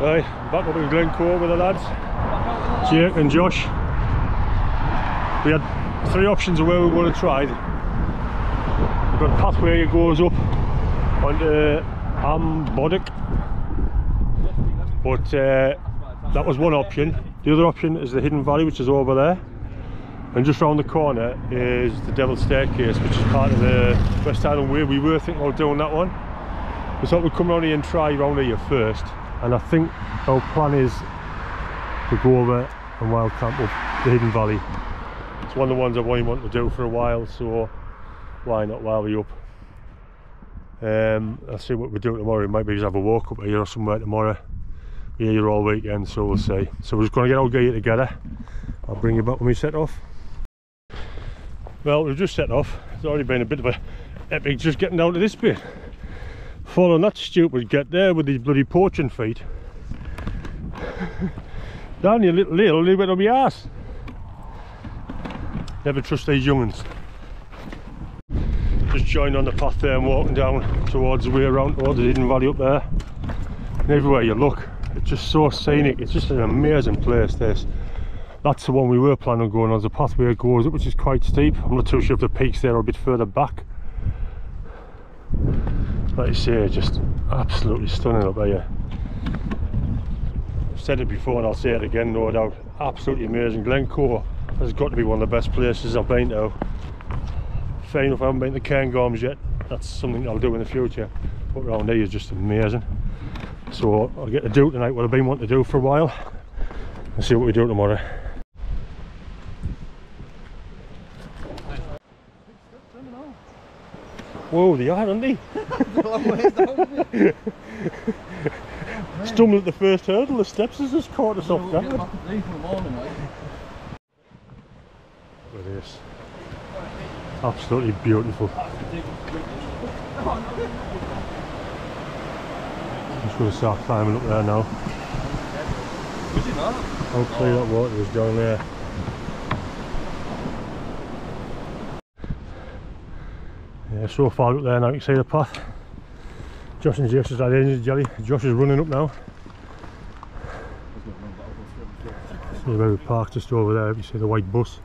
Right, back up in Glencoe with the lads, Jake and Josh. We had 3 options of where we were going to try. We've got a pathway that goes up onto mhic, but that was one option. The other option is the hidden valley, which is over there, and just round the corner is the Devil's Staircase, which is part of the West Island Way. We were thinking about doing that one. We thought we'd come around here and try round here first, and I think our plan is to go over and wild camp up the hidden valley. It's one of the ones I've only wanted to do for a while, so why not while we're up. I'll see what we do tomorrow. We might be just have a walk up here or somewhere tomorrow. We're here all weekend, so we'll see. So we're just going to get our gear together. I'll bring you back when we set off. Well, we've just set off. It's already been a bit of a epic just getting down to this bit. Following that stupid get there with these bloody poaching feet. Down here little hill, they went on my arse. Never trust these young'uns. Just joined on the path there and walking down towards the way around towards the hidden valley up there. And everywhere you look, it's just so scenic. It's just an amazing place, this. That's the one we were planning on going on. The pathway goes up, which is quite steep. I'm not too sure if the peaks there are a bit further back. Like I say, just absolutely stunning up here. I've said it before and I'll say it again, no doubt. Absolutely amazing. Glencoe has got to be one of the best places I've been to. Fair enough, I haven't been to Cairngorms yet. That's something I'll do in the future. But around here is just amazing. So I'll get to do tonight what I've been wanting to do for a while. And see what we do tomorrow. Whoa, they are, aren't they? Stumbled at the first hurdle, the steps has just caught us off guard. Look at this. Absolutely beautiful. I'm just going to start climbing up there now. How clear that water is down there. Yeah, so far up there now you can see the path. Josh and Jake's had energy jelly. Josh is running up now. See where we parked just over there, you see the white bus.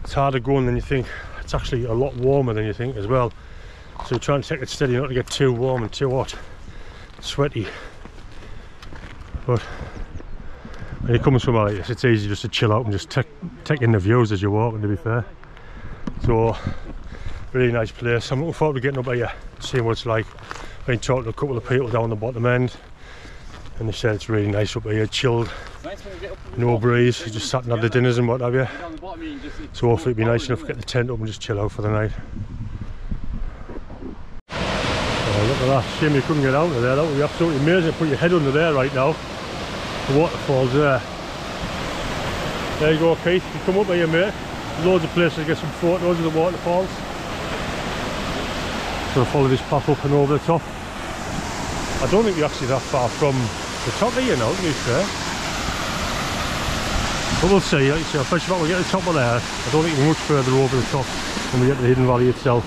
It's harder going than you think. It's actually a lot warmer than you think as well. So try and take it steady, not to get too warm and too hot, sweaty. But when you come somewhere like this, it's easy just to chill out and just take in the views as you're walking, to be fair. So, really nice place. I'm looking forward to getting up here, seeing what it's like. I've been talking to a couple of people down the bottom end, and they said it's really nice up here, chilled, no breeze, you just sat and had the dinners and what have you. So hopefully it'll be nice enough to get the tent up and just chill out for the night. Oh, look at that, shame you couldn't get out of there. That would be absolutely amazing to put your head under there right now. The waterfall's there. There you go, Keith, you come up here, mate. There's loads of places to get some photos of the waterfalls. So follow this path up and over the top. I don't think you're actually that far from the top of here now, to be fair. But we'll see, like you say, I'll push back, we'll get to the top of there. I don't think we're much further over the top when we get to the hidden valley itself.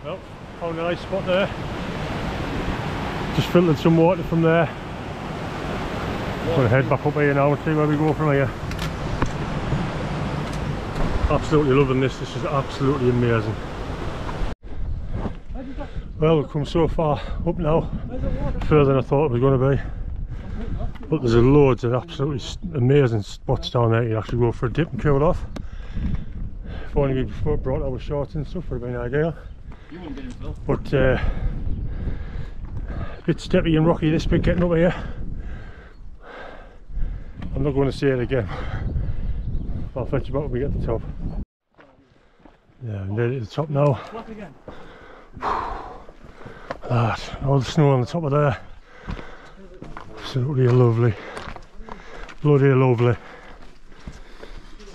Well, found a nice spot there. Just filtered some water from there. I'm going to head back up here now and see where we go from here. Absolutely loving this. This is absolutely amazing. Well, we've come so far up now, further than I thought it was going to be. But there's loads of absolutely amazing spots down there. You actually go for a dip and cool off. If only we brought our shorts and stuff, would have been ideal. But a bit steppy and rocky this bit getting up here. I'm not going to say it again. I'll fetch you back when we get to the top. Yeah, we're nearly at the top now. That, all the snow on the top of there. Absolutely lovely. Bloody lovely.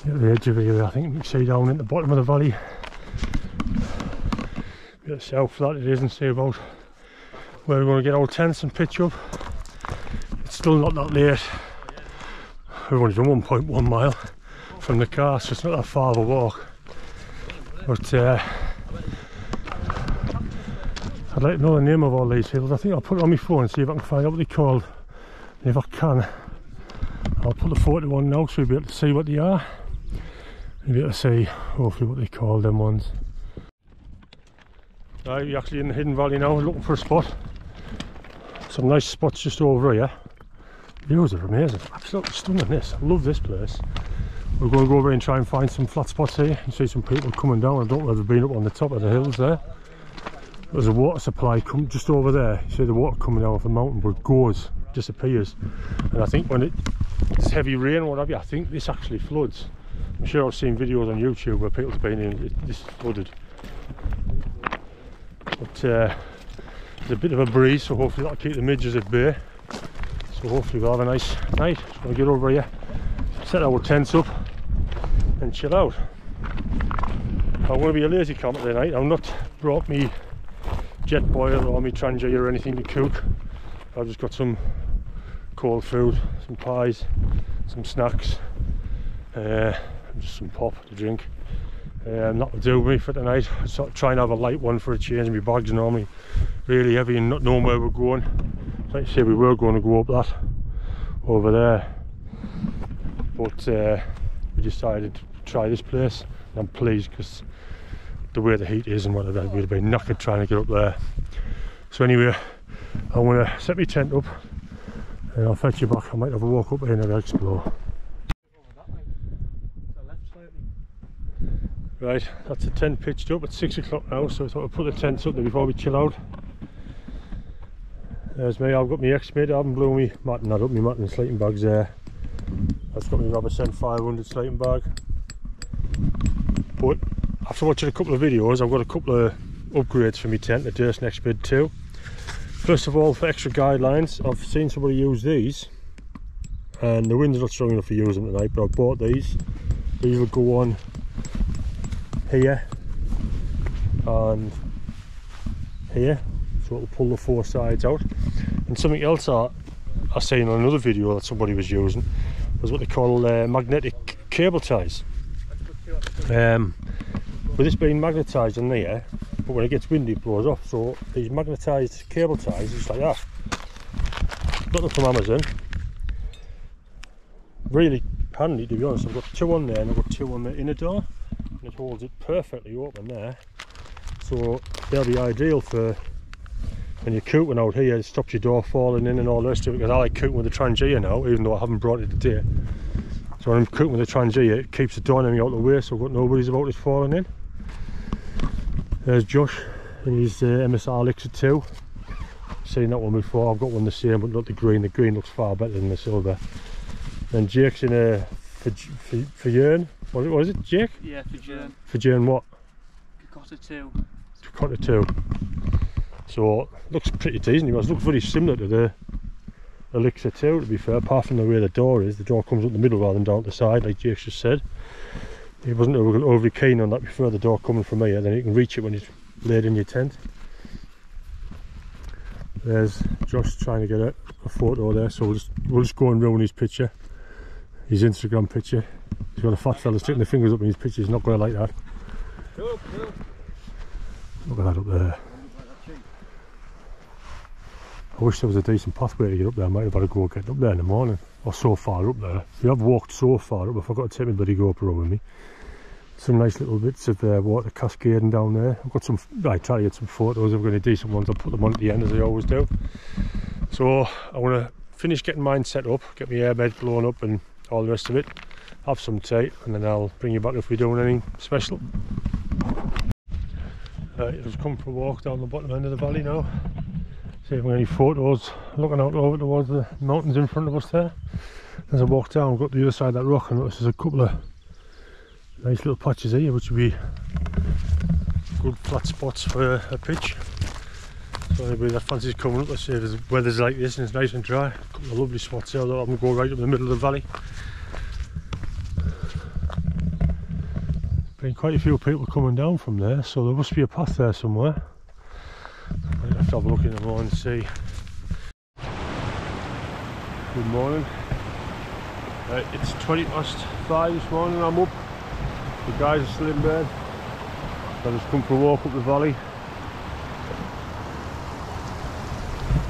At the edge of here, I think you can see down in the bottom of the valley. Bit of how flat it is, and see about where we're going to get our tents and pitch up. It's still not that late. We've only done 1.1 mile from the car, so it's not that far of a walk. But I'd like to know the name of all these hills. I think I'll put it on my phone and see if I can find out what they're called. And if I can, I'll put the photo on now so you'll be able to see what they are. You'll be able to see hopefully what they call them ones. Right, we're actually in the Hidden Valley now, looking for a spot. Some nice spots just over here. Views are amazing, absolutely stunning this. I love this place. We're going to go over and try and find some flat spots here and see some people coming down. I don't know if they've been up on the top of the hills there. There's a water supply come just over there. You see the water coming down off the mountain, but it goes, disappears. And I think when it's heavy rain or what have you, I think this actually floods. I'm sure I've seen videos on YouTube where people's been in, this is flooded. But there's a bit of a breeze, so hopefully that'll keep the midges at bay. So hopefully we'll have a nice night. Just going to get over here, set our tents up and chill out. I'm going to be a lazy camper tonight. I've not brought me jet boil or me trangia or anything to cook. I've just got some cold food, some pies, some snacks, and just some pop to drink. That'll do me for tonight. I sort of try and have a light one for a change. My bags are normally really heavy and not knowing where we're going. Like I say, we were going to go up that over there, but we decided to try this place, and I'm pleased because the way the heat is and whatever, we'd have been knackered trying to get up there. So anyway, I'm going to set my tent up and I'll fetch you back. I might have a walk up here and have a explore. Right, that's the tent pitched up. It's 6 o'clock now, so I thought I'd put the tents up there before we chill out. There's me, I've got my mhic, I haven't blew me matting that up, my matting and sleeping bags there. That's got my Robertson 500 sleeping bag. But after watching a couple of videos, I've got a couple of upgrades for my tent, the didnt mhic 2. First of all, for extra guidelines, I've seen somebody use these, and the wind's not strong enough to use them tonight, but I've bought these. These will go on here and here, so it'll pull the 4 sides out. And something else I seen on another video that somebody was using was what they call magnetic cable ties. With this being magnetised in there, but when it gets windy it blows off, so these magnetised cable ties, just like that, got them from Amazon. Really handy, to be honest. I've got 2 on there and I've got 2 on the inner door, and it holds it perfectly open there, so they'll be ideal for when you're cooking out here. It stops your door falling in and all the rest of it, because I like cooking with the trangia now, even though I haven't brought it today. So when I'm cooking with the trangia, it keeps the dynamic out of the way, so I've got no worries about it falling in. There's Josh in his MSR Elixir 2. Seen that one before. I've got one the same, but not the green. The green looks far better than the silver. Then Jake's in a Fajern. What is it, Jake? Yeah, Fajern. Fajern what? Kokotta 2. Kokotta 2. So looks pretty decent. It looks very similar to the Elixir 2, to be fair, apart from the way the door is. The door comes up the middle rather than down the side, like Jake just said. He wasn't overly keen on that. Before the door coming from here, then you can reach it when you're laid in your tent. There's Josh trying to get a photo there, so we'll just go and ruin his picture, his Instagram picture. He's got a fat fella sticking the fingers up in his picture. He's not going to like that. Look at that up there. I wish there was a decent pathway to get up there. I might have had to go get up there in the morning, or so far up there. We have walked so far up, I forgot to take my bloody GoPro with me. Some nice little bits of water cascading down there. I've got some, I try to get some photos. I've got any decent ones, I'll put them on at the end as I always do. So I want to finish getting mine set up, get my airbed blown up and all the rest of it, have some tea, and then I'll bring you back if we're doing anything special. I've just come for a walk down the bottom end of the valley now. See if we have any photos looking out over towards the mountains in front of us there. As I walk down, I've got the other side of that rock, and notice there's a couple of nice little patches here which would be good flat spots for a pitch. So anybody that fancies coming up, let's say the weather's like this and it's nice and dry, a couple of lovely spots here, although I'm going to go right up the middle of the valley. Been quite a few people coming down from there, so there must be a path there somewhere. I'll have to have a look in the morning and see. Good morning. It's 5:20 this morning. I'm up. The guys are still in bed. I just come for a walk up the valley.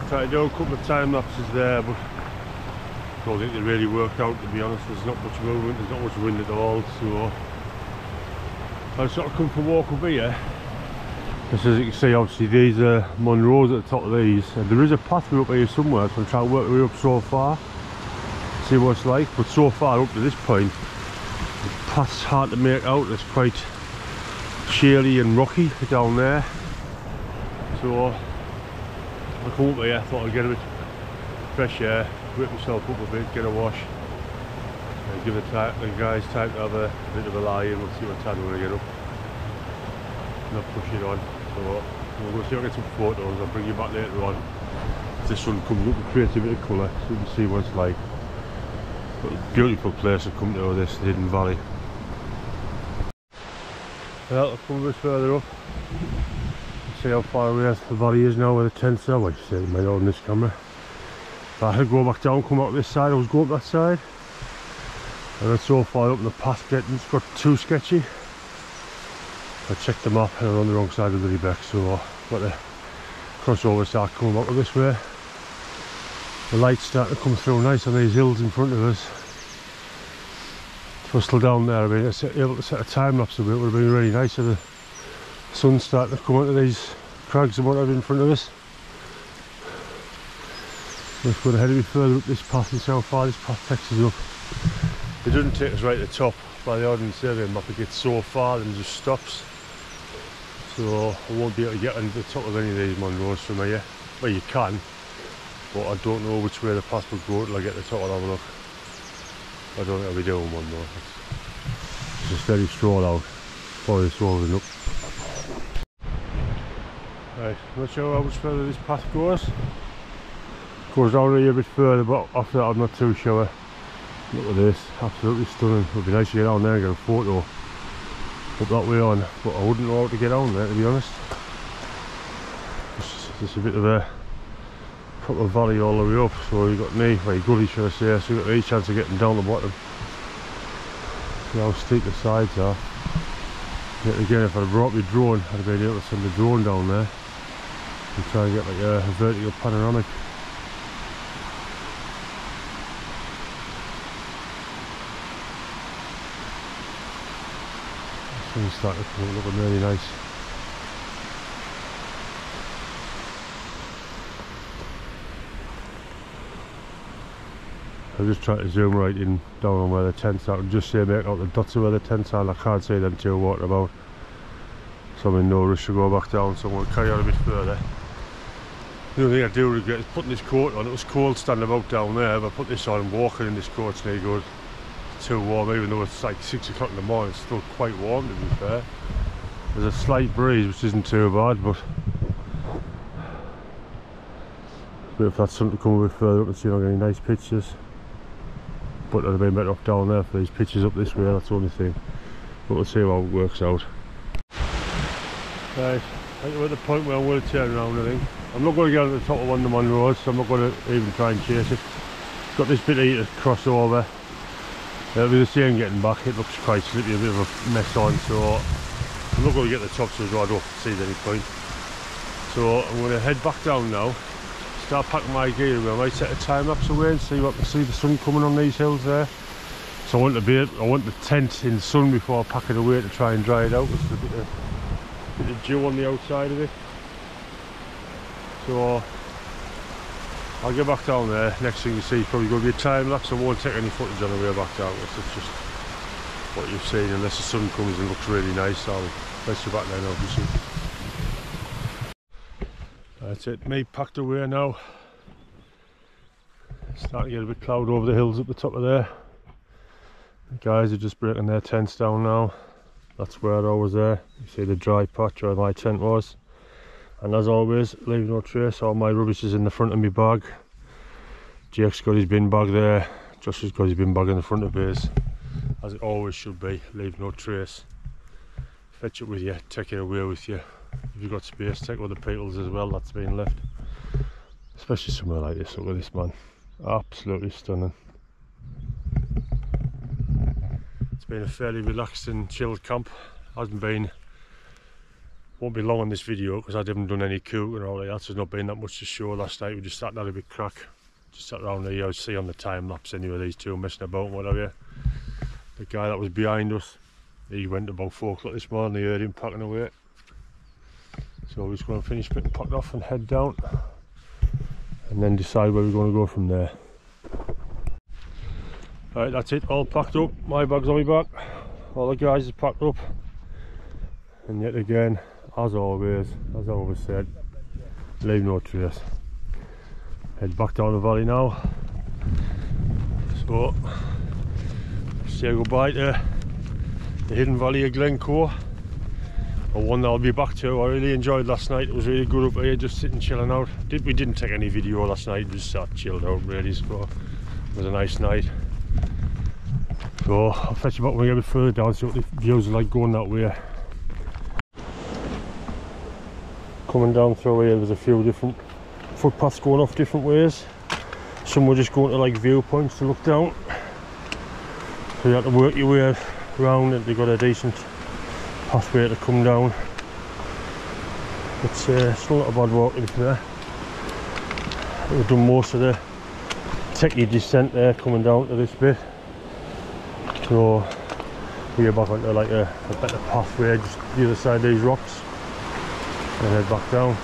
Tried to do a couple of time lapses there, but I don't think they really worked out, to be honest. There's not much movement, there's not much wind at all, so I sort of come for a walk up here. Just as you can see, obviously these are Monroes at the top of these, and there is a pathway up here somewhere, so I'm trying to work my way up so far, see what it's like. But so far up to this point, the path's hard to make out. It's quite shaly and rocky down there, so I come up here, thought I'd get a bit fresh air, whip myself up a bit, get a wash, and give the guys time to have a bit of a lie in. We'll see what time we're going to get up. Not push it on, so we'll go see if I get some photos. I'll bring you back later on. If the sun comes up and creates a bit of colour, so you can see what it's like. But a beautiful place to come to, this hidden valley. Well, I'll come a bit further up. See how far away the valley is now where the tents are. Well, you see it might on this camera. But I had to go back down, come out this side. I was going up that side, and it's so far up and the path it's got too sketchy. I checked the map and I'm on the wrong side of the Beck, so I've got to cross over and start coming back this way. The light's starting to come through nice on these hills in front of us. If I was still down there, I'd been able to set a time lapse of it. It would have been really nice if the sun's starting to come onto these crags and what I've in front of us. Let's go ahead a bit further up this path and see how far this path takes us up. It doesn't take us right to the top by the ordnance survey map. It gets so far and it just stops. So I won't be able to get on the top of any of these Monroes from here. Well, you can, but I don't know which way the path will go till I get to the top and have a look. I don't think I'll be doing one though. It's just very stroll out. Probably strolling up. Right, I'm not sure how much further this path goes. Goes down here a bit further, but after that I'm not too sure. Look at this, absolutely stunning. It would be nice to get down there and get a photo up that way on, but I wouldn't know how to get down there, to be honest. It's just a bit of a proper valley all the way up, so you've got knee, well, gully should I say, so you've got any chance of getting down the bottom. See how steep the sides are. Yet again, if I'd have brought my drone, I'd have been able to send the drone down there and try and get like a vertical panoramic. It's starting to come up looking really nice. I'm just trying to zoom right in down on where the tents are and just say make out the dots of where the tents are, and I can't see them too what about. So I'm in no rush to go back down, so I'm going to carry on a bit further. The only thing I do regret is putting this coat on. It was cold standing about down there, but I put this on and walking in this coat's no good. Too warm, even though it's like 6 o'clock in the morning. It's still quite warm, to be fair. There's a slight breeze which isn't too bad, but if that's something to come a bit further up and see if I get any nice pictures. But I'd have been better off down there for these pictures up this way, that's the only thing. But we'll see how it works out. Right, I think we're at the point where I'm going to turn around, I think. I'm not going to get on the top of one of the Monroes, so I'm not going to even try and chase it. Got this bit here to cross over. It'll be the same getting back. It looks quite slippy, a bit of a mess on, so I'm not going to get the top, so I don't see any point. So I'm going to head back down now, start packing my gear away. I might set a time lapse away and see what I can see the sun coming on these hills there. So I want the tent in the sun before I pack it away to try and dry it out. There's a bit of dew on the outside of it. So I'll get back down there. Next thing you see is probably going to be a time lapse. I won't take any footage on the way back down. It's just what you've seen, unless the sun comes and looks really nice. I'll place you back there now, obviously. That's it, me packed away now. Starting to get a bit cloud over the hills up the top of there. The guys are just breaking their tents down now. That's where I was there. You see the dry patch where my tent was. And as always, leave no trace. All my rubbish is in the front of my bag. Jake's got his bin bag there. Josh has got his bin bag in the front of his. As it always should be, leave no trace. fetch it with you, take it away with you. If you've got space, take other people's as well that's been left. Especially somewhere like this. Look at this, man. Absolutely stunning. It's been a fairly relaxed and chilled camp. Hasn't been, won't be long on this video because I haven't done any cooking or all that. There's not been that much to show last night. We just sat down a bit crack. Just sat around there. You see on the time lapse anyway, these two messing about and whatever. The guy that was behind us, he went about 4 o'clock this morning. He heard him packing away. So we're just going to finish getting packed off and head down. And then decide where we're going to go from there. Right, that's it, all packed up. My bag's on my back. All the guys are packed up. And yet again, as always, as I always said, leave no trace. Head back down the valley now. So, say goodbye to the hidden valley of Glencoe. One that I'll be back to. I really enjoyed last night. It was really good up here, just sitting chilling out. We didn't take any video last night, just sat chilled out really, so it was a nice night. So I'll fetch you back when we get a bit further down, see what the views are like going that way. Coming down through here, there's a few different footpaths going off different ways. Some were just going to like viewpoints to look down. So you have to work your way around and they've got a decent pathway to come down. It's not a bad walk in there. We've done most of the techie descent there coming down to this bit. So we're back onto like a better pathway just the other side of these rocks and head back down.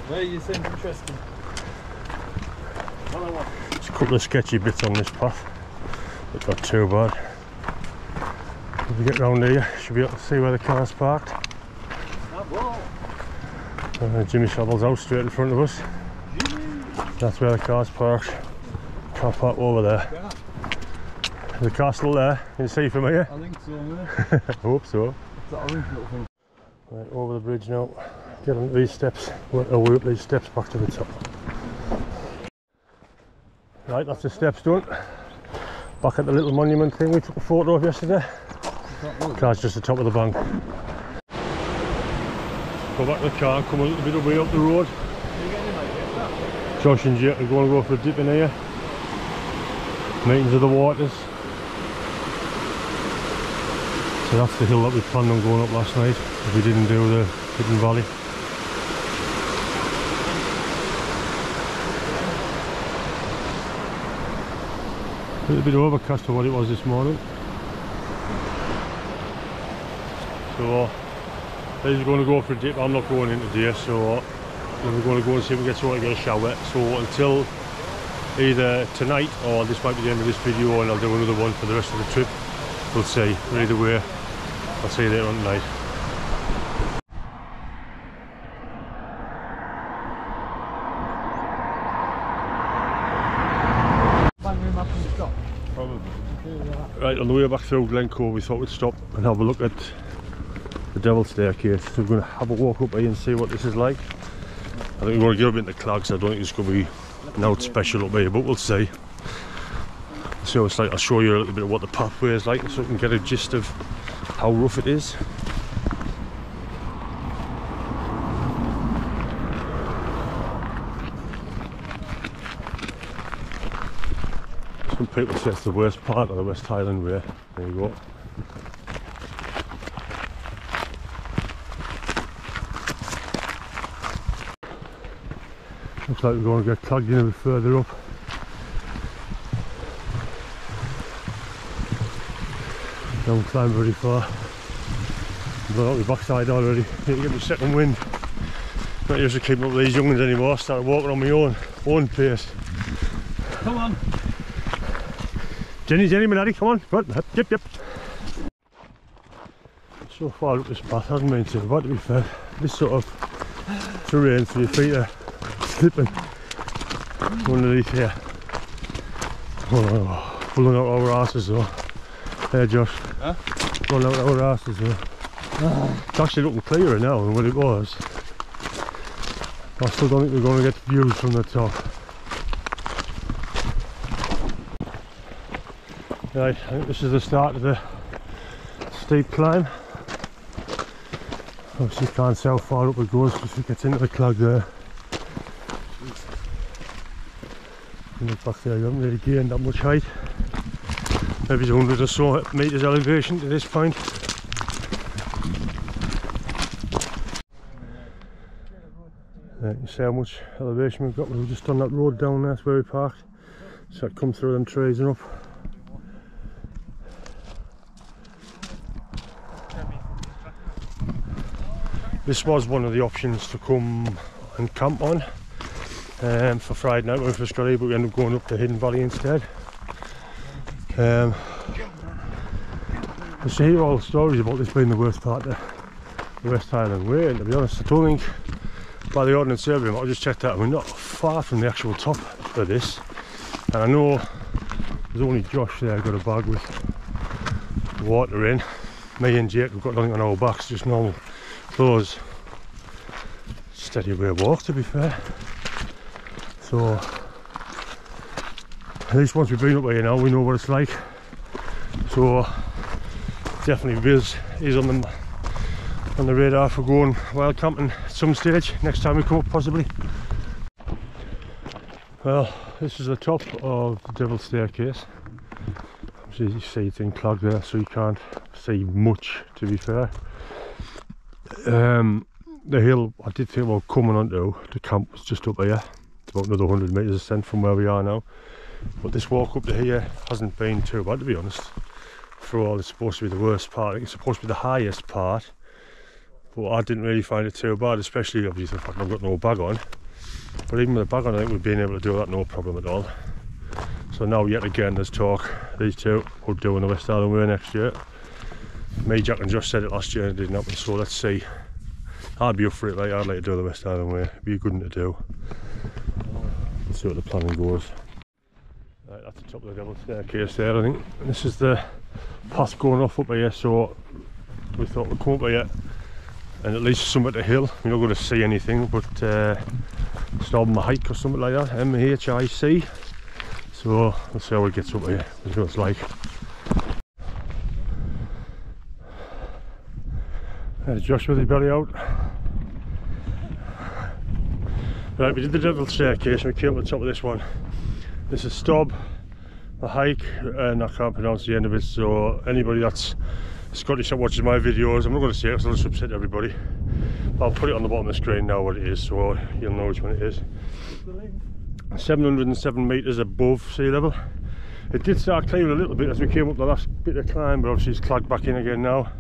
Where you seem interesting. There's a couple of sketchy bits on this path, but not too bad. If we get round here, you should be able to see where the car's parked. Jimmy Savile's house straight in front of us. That's where the car's parked. Car park over there. The car's still there. Can you see from here? I think so, mate. I hope so. It's that orange little thing. Right, over the bridge now. Get onto these steps. Work up these steps back to the top. Right, that's the steps done. Back at the little monument thing we took a photo of yesterday. Car's just the top of the bank. Go back to the car, come a little bit of way up the road. Josh and Jake are going to go for a dip in here. Meetings of the waters. So that's the hill that we planned on going up last night, if we didn't do the hidden valley. A little bit overcast for what it was this morning. So these are going to go for a dip. I'm not going in today, so then we're going to go and see if we can get someone to get a shower. So until either tonight or this might be the end of this video, and I'll do another one for the rest of the trip. We'll see. Either way, I'll see you later on tonight. Right, on the way back through Glencoe we thought we'd stop and have a look at the Devil's Staircase. So we're going to have a walk up here and see what this is like. I think we're going to get a bit into Clags. I don't think it's going to be nothing special up here, but we'll see. So it's like, I'll show you a little bit of what the pathway is like so we can get a gist of how rough it is. Some people say it's the worst part of the West Highland Way. There you go. Looks like we're going to get clogged in a bit further up. Don't climb very far. I'm blowing out my backside already. Need to get my second wind. Not used to keeping up with these young'uns anymore. I started walking on my own pace. Come on. Jenny, my laddie, come on. Yep. So far up this path hasn't been too bad, to be fair. This sort of terrain for your feet are slipping underneath here. Oh, pulling out our asses though. Hey Josh. Huh? Pulling out our asses though. It's actually looking clearer now than what it was. I still don't think we're going to get views from the top. Right, I think this is the start of the steep climb. Obviously you can't see how far up it goes because it gets into the clog there. And look back there, you haven't really gained that much height. Maybe 100 or so metres elevation to this point. You can see how much elevation we've got. We've just done that road down there, that's where we parked. So I'd come through them trees and up. This was one of the options to come and camp on for Friday night when we first got here, but we ended up going up the Hidden Valley instead. I hear all the stories about this being the worst part of the West Highland Way, and to be honest I don't think, by the Ordnance Survey, I just checked that, we're not far from the actual top of this. And I know there's only Josh there got a bag with water in. Me and Jake have got nothing on our backs, just normal clothes. Steady way walk, to be fair. So at least once we've been up here now, we know what it's like. So definitely Viz is on the radar for going wild camping at some stage next time we come up, possibly. Well, this is the top of the Devil's Staircase. As you see, it's in clog there, so you can't see much, to be fair. The hill I did think about coming onto to camp was just up here. It's about another 100 metres ascent from where we are now. But this walk up to here hasn't been too bad, to be honest. For all, it's supposed to be the worst part. I think it's supposed to be the highest part. But I didn't really find it too bad, especially obviously the fact I've got no bag on. But even with the bag on, I think we've been able to do that no problem at all. So now yet again there's talk, these two will do in the West Highland Way next year. Me, Jack and Josh said it last year and it didn't happen, so let's see. I'd be up for it, like I'd like to do the West Highland Way, it'd be a good one to do. Let's see what the planning goes. Right, that's the top of the Devil's Staircase there, I think. And this is the path going off up here, so we thought we'd come up here and at least summit the hill. We're not going to see anything, but stob mhic or something like that, mhic. So let's see how it gets up here, let's see what it's like. There's Josh with his belly out. Right, we did the Devil's Staircase and we came to the top of this one. This is stob mhic, and I can't pronounce the end of it, so anybody that's Scottish that watches my videos, I'm not going to say it because I'll just upset everybody. But I'll put it on the bottom of the screen now what it is, so you'll know which one it is. 707 metres above sea level. It did start climbing a little bit as we came up the last bit of climb, but obviously it's clagged back in again now,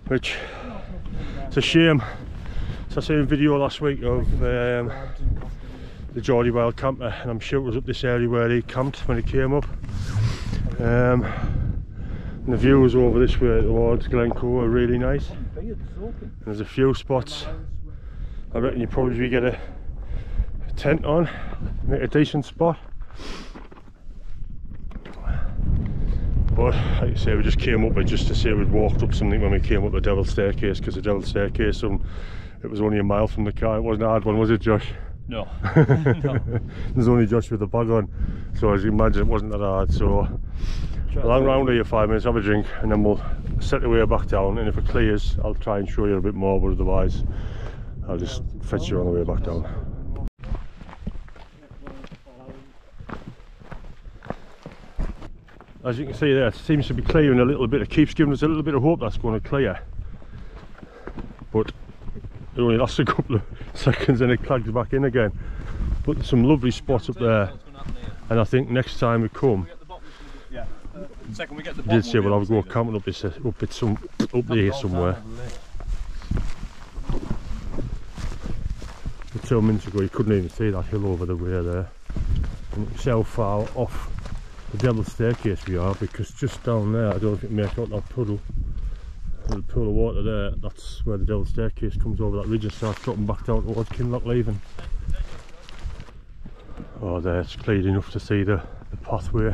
which it's a shame. So I seen a video last week of the Geordie Wild Camper, and I'm sure it was up this area where he camped when he came up. And the views over this way towards Glencoe are really nice. There's a few spots I reckon you probably get a tent on, make a decent spot. But like I say, we just came up just to say we'd walked up something when we came up the Devil's Staircase, because the Devil's Staircase, it was only a mile from the car. It wasn't a hard one, was it, Josh? No. No. There's only Josh with the bag on, so as you imagine it wasn't that hard. So I'll hang around here 5 minutes, have a drink, and then we'll set the way back down, and if it clears I'll try and show you a bit more, but otherwise I'll just fetch you on the way back down. As you can see there, it seems to be clearing a little bit. It keeps giving us a little bit of hope that's going to clear, but it only lasts a couple of seconds and it clags back in again. But there's some lovely spots up there, and I think next time we come, did say we'll have to go camping up there somewhere. But 2 minutes ago you couldn't even see that hill over the way there, and you see how far off the Devil's Staircase we are, because just down there, I don't think we make out that puddle, the pool of water there, that's where the Devil's Staircase comes over that ridge and starts dropping back down towards Kinlochleven. Oh, there, it's clear enough to see the pathway.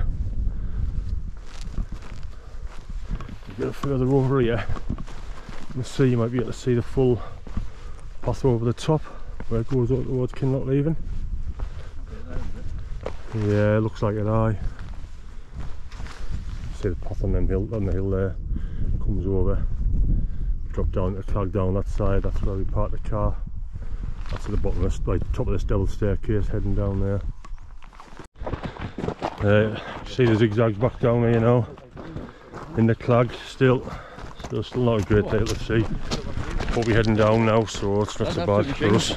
A bit further over here, you'll see, you might be able to see the full pathway over the top where it goes out towards Kinlochleven. Yeah, it looks like it, aye. see the path on them hill, on the hill there, comes over, drop down the clag down that side. That's where we park the car. That's at the bottom of the, like, top of this double staircase heading down there. See the zigzags back down here now in the clag. Still not a great day to see. But we're heading down now, so it's not so bad for us.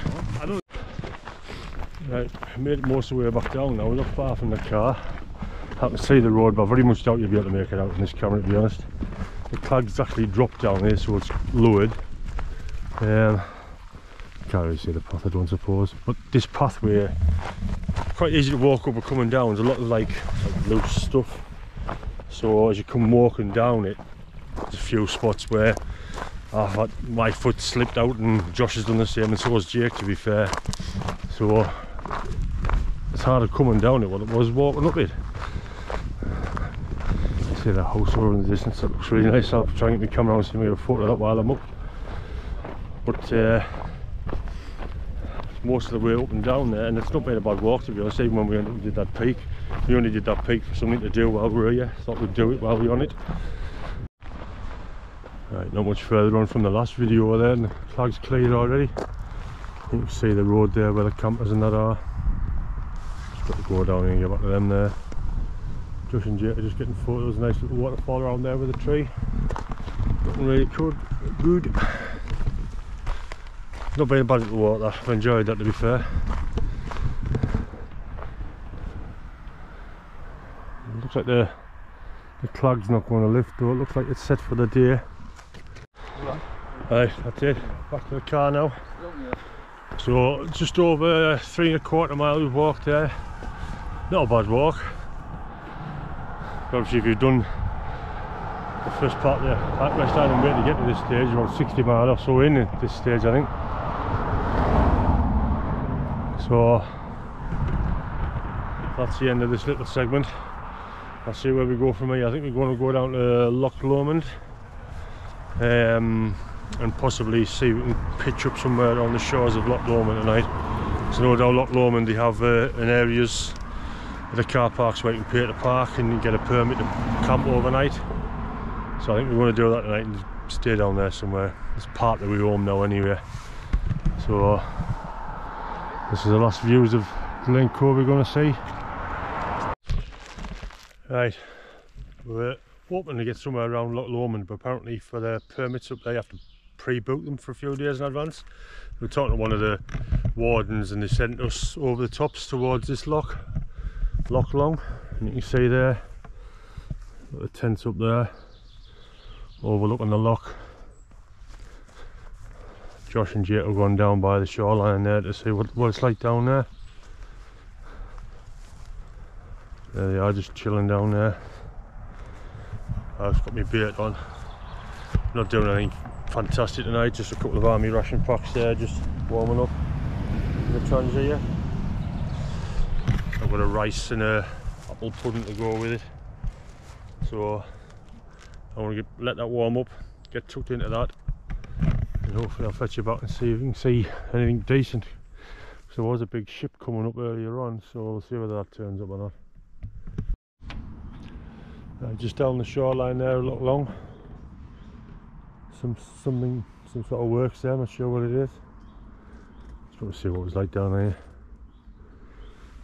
Right, made it most of the way back down now. We're not far from the car. I can see the road, but I very much doubt you'll be able to make it out in this camera, to be honest. The clag's actually dropped down here, so it's lowered. Can't really see the path, I don't suppose. But this pathway, quite easy to walk up and coming down. There's a lot of like loose stuff. So as you come walking down it, there's a few spots where I've had my foot slipped out, and Josh has done the same, and so has Jake, to be fair. So it's harder coming down it than it was walking up it. See the house over in the distance, that looks really nice. I'll try and get my camera on so you can get a photo of that while I'm up. But most of the way up and down there, and it's not been a bad walk, to be honest. Even when we did that peak, we only did that peak for something to do while we were here. Thought we'd do it while we were on it. Right, not much further on from the last video there, and the flag's cleared already. You can see the road there where the campers and that are. Just got to go down and get back to them there. Josh and Jake are just getting photos. Nice little waterfall around there with a tree. Looking really good. Not been a bad little walk that. I've enjoyed that, to be fair. It looks like the clag's not going to lift though. It looks like it's set for the day. Right, that's it. Back to the car now. So just over 3 1/4 miles we've walked there. Not a bad walk. Obviously, if you've done the first part there, rest island way to get to this stage, about 60 miles or so in at this stage, I think. So that's the end of this little segment. I'll see where we go from here. I think we're going to go down to Loch Lomond and possibly see if we can pitch up somewhere on the shores of Loch Lomond tonight. So no doubt Loch Lomond, they have an areas, the car parks where you can pay to park and you get a permit to camp overnight. So I think we're going to do that tonight and stay down there somewhere. It's part of the way home now anyway. So this is the last views of Glencoe we're going to see. Right, we're hoping to get somewhere around Loch Lomond, but apparently for the permits up there you have to pre-book them for a few days in advance. We were talking to one of the wardens and they sent us over the tops towards this Loch Long, and you can see there the tents up there overlooking the loch. Josh and Jake are going down by the shoreline there to see what it's like down there. There they are, just chilling down there. I've got my bait on. Not doing anything fantastic tonight, just a couple of army ration packs there, just warming up in the Tangier. I've got a rice and a apple pudding to go with it, so I want to let that warm up, get tucked into that, and hopefully I'll fetch you back and see if we can see anything decent. So there was a big ship coming up earlier on, so we'll see whether that turns up or not. Just down the shoreline there, a lot long. Some sort of works there, I'm not sure what it is. Just want to see what it's like down here.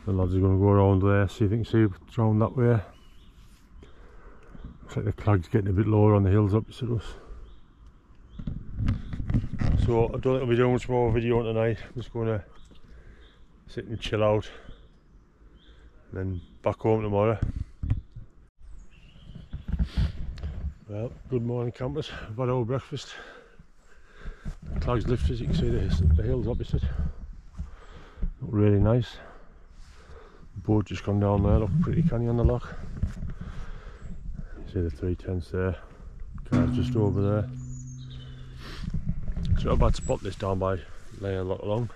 The lads are going to go around there, see if they can see what's around that way. Looks like the clag's getting a bit lower on the hills opposite us. So I don't think I'll be doing much more video on tonight. I'm just going to sit and chill out and then back home tomorrow. Well, good morning campers. I've had our breakfast. The clag's lifted, as you can see the hills opposite. Look really nice. The boat just gone down there, look pretty canny on the loch. You see the 3 tents there. Car's just over there. It's not a bad spot this down by laying a lot along.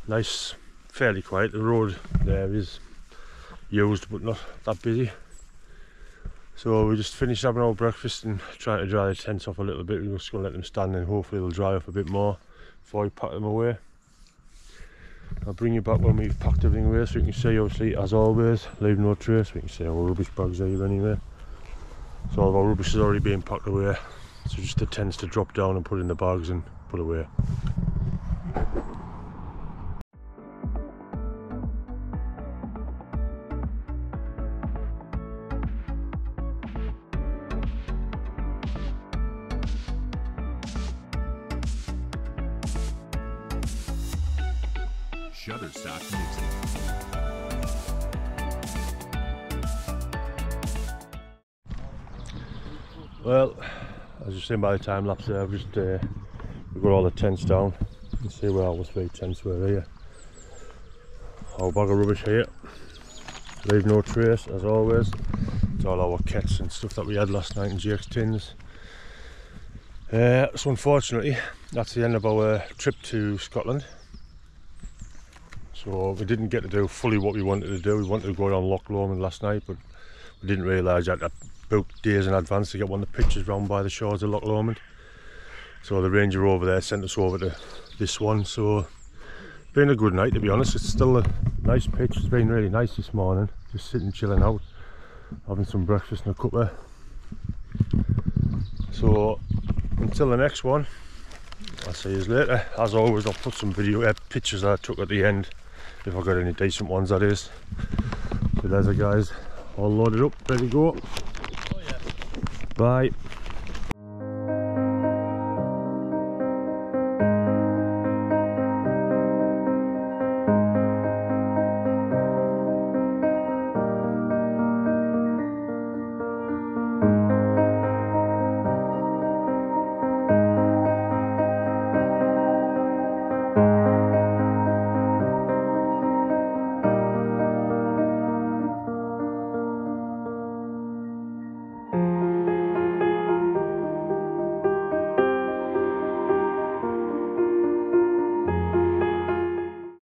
Nice, fairly quiet. The road there is used but not that busy. So we just finished having our breakfast and trying to dry the tents off a little bit. We're just going to let them stand and hopefully they'll dry off a bit more before we pack them away. I'll bring you back when we've packed everything away so you can see, obviously, as always, leave no trace. We can see our rubbish bags here anyway. So all of our rubbish is already being packed away. So just the tents to drop down and put in the bags and put away. Shutterstock Music. Well, as you've seen by the time lapse there, I've just we've got all the tents down. You can see where all the 3 tents were here. Our bag of rubbish here. Leave no trace as always. It's all our kits and stuff that we had last night in Jake's tins. So unfortunately, that's the end of our trip to Scotland. So we didn't get to do fully what we wanted to do. We wanted to go down Loch Lomond last night, but we didn't realise that I booked days in advance to get one of the pictures round by the shores of Loch Lomond. So the ranger over there sent us over to this one. So it's been a good night, to be honest. It's still a nice pitch. It's been really nice this morning. Just sitting chilling out, having some breakfast and a cuppa. So until the next one, I'll see you later. As always, I'll put some pictures that I took at the end, if I got any decent ones, that is. So there's the guys all loaded up, ready to go. Oh yeah. Bye.